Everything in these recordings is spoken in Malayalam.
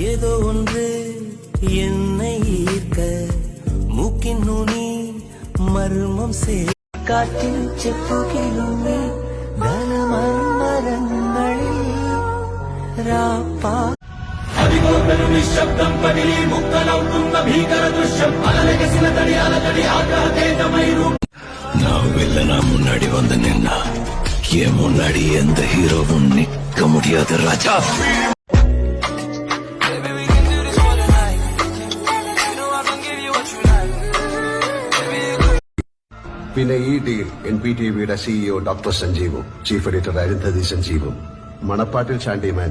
ஏதோ ஒன்று என்னை ஈர்க்க மூக்கின் நுனி மர்மம் காற்றில் செப்புகிலுமே ധനമർമരങ്ങളിൽ രാപ്പാ നിശബ്ദം പതിലി മുക്തലൗക്കുന്ന ഭീകര ദൃശ്യം അലലകസിന തടി അലതടി ആഗ്രഹതേജമൈരു നാവില്ലനാ മുന്നാടി വന്ന് നിന്ന എൻ മുന്നാടി എന്ത ഹീറോവും നിക്ക മുടിയാതെ രാജാ പിന്നെ ഈ ഡീൽ NPTVയുടെ CEO ഡോക്ടർ സഞ്ജീവും ചീഫ് എഡിറ്റർ അരുന്ധതി സഞ്ജീവും മണപ്പാട്ടിൽ ചാണ്ടിയുമായി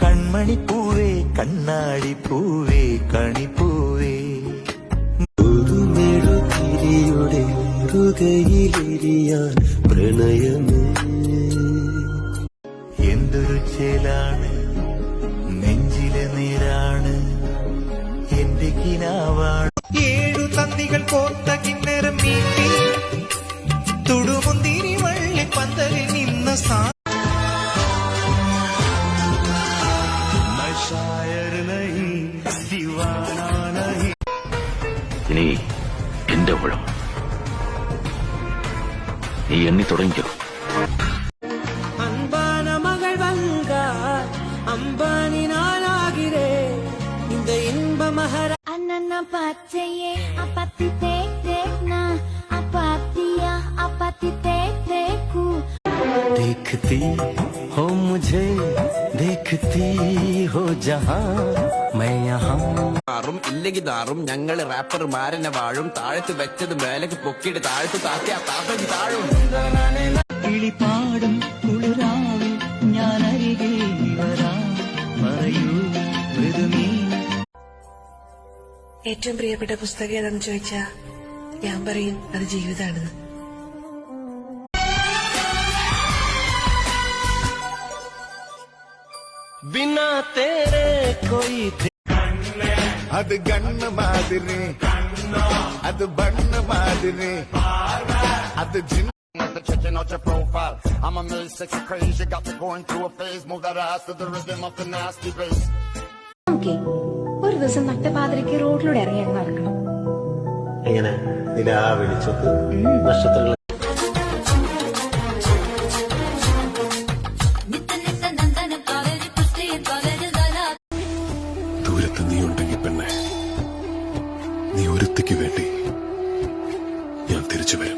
കൺമണി പൂവേ കണ്ണാടി പൂവേ കണിപ്പൂവേ മെഴുതിരിയുടെ ഹൃദയിലെരിയാൻ പ്രണയമേ എന്തൊരു ചേലാണ് നെഞ്ചിലെ നീരാണ് എന്റെ കിനാവാണ് 7 തന്തികൾ കോർത്ത കിന്നരം മീട്ടി തുടുമുന്തിരി വള്ളി പന്തലിൽ നിന്ന ഇനി എന്റെ ഊഴം നീ എണ്ണി തുടങ്ങിക്കോ அம்பானி நானாகிறே இந்த இன்ப மகர அண்ணா பச்சையே அப்பத்தி தேக்னா அப்பத்தியா அப்பத்தி தேக்கு देखती हो मुझे देखती हो जहां मैं यहाँ ഇല്ലെങ്കിൽ നാറും ഞങ്ങള് റാപ്പർമാരനെ വാഴും താഴത്ത് വെച്ചത് മേലേക്ക് പൊക്കിയിട്ട് താഴത്ത് താത്തി ആ താത്തക്ക് താഴും കിളിപ്പാടും കുളിരാവിൽ ഞാൻ അരികെ ഏറ്റവും പ്രിയപ്പെട്ട പുസ്തകം ഏതാണെന്ന് ചോദിച്ചാ ഞാൻ പറയും അത് ജീവിതമാണെന്ന്. बिना तेरे कोई அது கண்ண மாதிரி அது பண்ண மாதிரி அது checking out your profile. I'm a mill sexy crazy, got me going through a phase. Move that ass to the rhythm of the nasty bass. Okay, ഒരു ദിവസം നട്ടപാതിരക്ക് റോഡിലൂടെ ഇറങ്ങി നടക്കണം. എങ്ങനെ നിലാ വെളിച്ചത്ത് നക്ഷത്രങ്ങൾ ദൂരത്ത് നീ ഉണ്ടെങ്കിൽ പെണ്ണെ നീ ഒരുത്തിക്ക് വേണ്ടി ഞാൻ തിരിച്ചു വരും.